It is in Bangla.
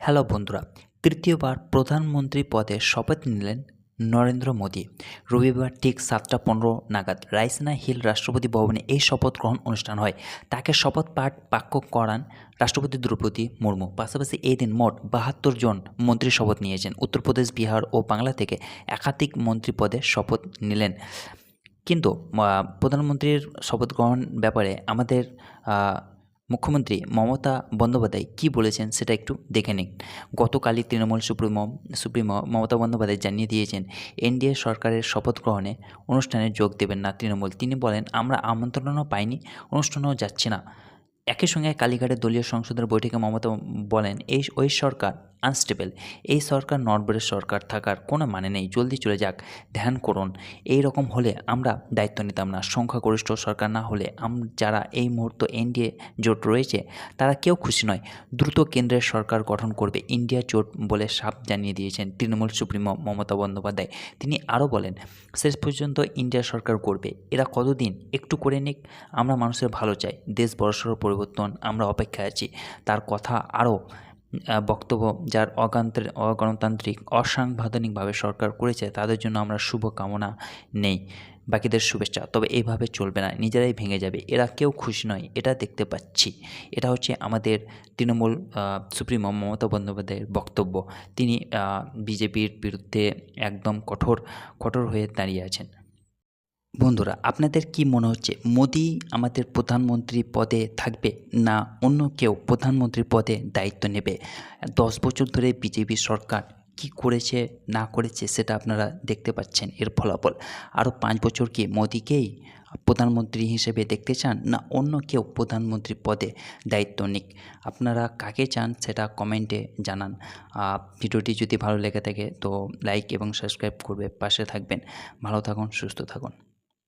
হ্যালো বন্ধুরা, তৃতীয়বার প্রধানমন্ত্রী পদে শপথ নিলেন নরেন্দ্র মোদী। রবিবার ঠিক 7:15 নাগাদ রাইসিনা হিল রাষ্ট্রপতি ভবনে এই শপথ গ্রহণ অনুষ্ঠান হয়। তাকে শপথ পাঠ বাক্য করান রাষ্ট্রপতি দ্রৌপদী মুর্মু। পাশাপাশি এই দিন মোট 72 জন মন্ত্রী শপথ নিয়েছেন। উত্তরপ্রদেশ, বিহার ও বাংলা থেকে একাধিক মন্ত্রী পদে শপথ নিলেন। কিন্তু প্রধানমন্ত্রীর শপথ গ্রহণ ব্যাপারে আমাদের মুখ্যমন্ত্রী মমতা বন্দ্যোপাধ্যায় কী বলেছেন সেটা একটু দেখে নিন। গতকালই তৃণমূল সুপ্রিমো মমতা বন্দ্যোপাধ্যায় জানিয়ে দিয়েছেন এনডিএ সরকারের শপথ গ্রহণে অনুষ্ঠানে যোগ দেবেন না তৃণমূল। তিনি বলেন, আমরা আমন্ত্রণও পাইনি, অনুষ্ঠানেও যাচ্ছি না। একই সঙ্গে কালীঘাটের দলীয় সংসদের বৈঠকে মমতা বলেন, ওই সরকার আনস্টেবল, এই সরকার নড়বড়ে সরকার থাকার কোনো মানে নেই, জলদি চলে যাক, ধ্যান করুন। এই রকম হলে আমরা দায়িত্ব নিতাম না। সংখ্যাগরিষ্ঠ সরকার না হলে যারা এই মুহূর্তে এনডিএ জোট রয়েছে তারা কেউ খুশি নয়। দ্রুত কেন্দ্রের সরকার গঠন করবে ইন্ডিয়া জোট বলে সাফ জানিয়ে দিয়েছেন তৃণমূল সুপ্রিমো মমতা বন্দ্যোপাধ্যায়। তিনি আরও বলেন, শেষ পর্যন্ত ইন্ডিয়া সরকার করবে, এরা কতদিন একটু করে নিক, আমরা মানুষের ভালো চাই, দেশ বড়সড় পরিবর্তন, আমরা অপেক্ষায় আছি। তার কথা আরও বক্তব্য, যার অগণতান্ত্রিক অসাংবিধানিকভাবে সরকার করেছে তাদের জন্য আমরা শুভ কামনা নেই, বাকিদের শুভেচ্ছা। তবে এইভাবে চলবে না, নিজেরাই ভেঙে যাবে, এরা কেউ খুশি নয়, এটা দেখতে পাচ্ছি। এটা হচ্ছে আমাদের তৃণমূল সুপ্রিমো মমতা বন্দ্যোপাধ্যায়ের বক্তব্য। তিনি বিজেপির বিরুদ্ধে একদম কঠোর হয়ে দাঁড়িয়ে আছেন। বন্ধুরা, আপনাদের কি মনে হচ্ছে, মোদি আমাদের প্রধানমন্ত্রী পদে থাকবে না অন্য কেউ প্রধানমন্ত্রী পদে দায়িত্ব নেবে? 10 বছর ধরে বিজেপি সরকার কি করেছে না করেছে সেটা আপনারা দেখতে পাচ্ছেন এর ফলাফল। আরও 5 বছর কি মোদিকেই প্রধানমন্ত্রী হিসেবে দেখতে চান, না অন্য কেউ প্রধানমন্ত্রী পদে দায়িত্ব নিক? আপনারা কাকে চান সেটা কমেন্টে জানান। ভিডিওটি যদি ভালো লেগে থাকে তো লাইক এবং সাবস্ক্রাইব করবে, পাশে থাকবেন। ভালো থাকুন, সুস্থ থাকুন।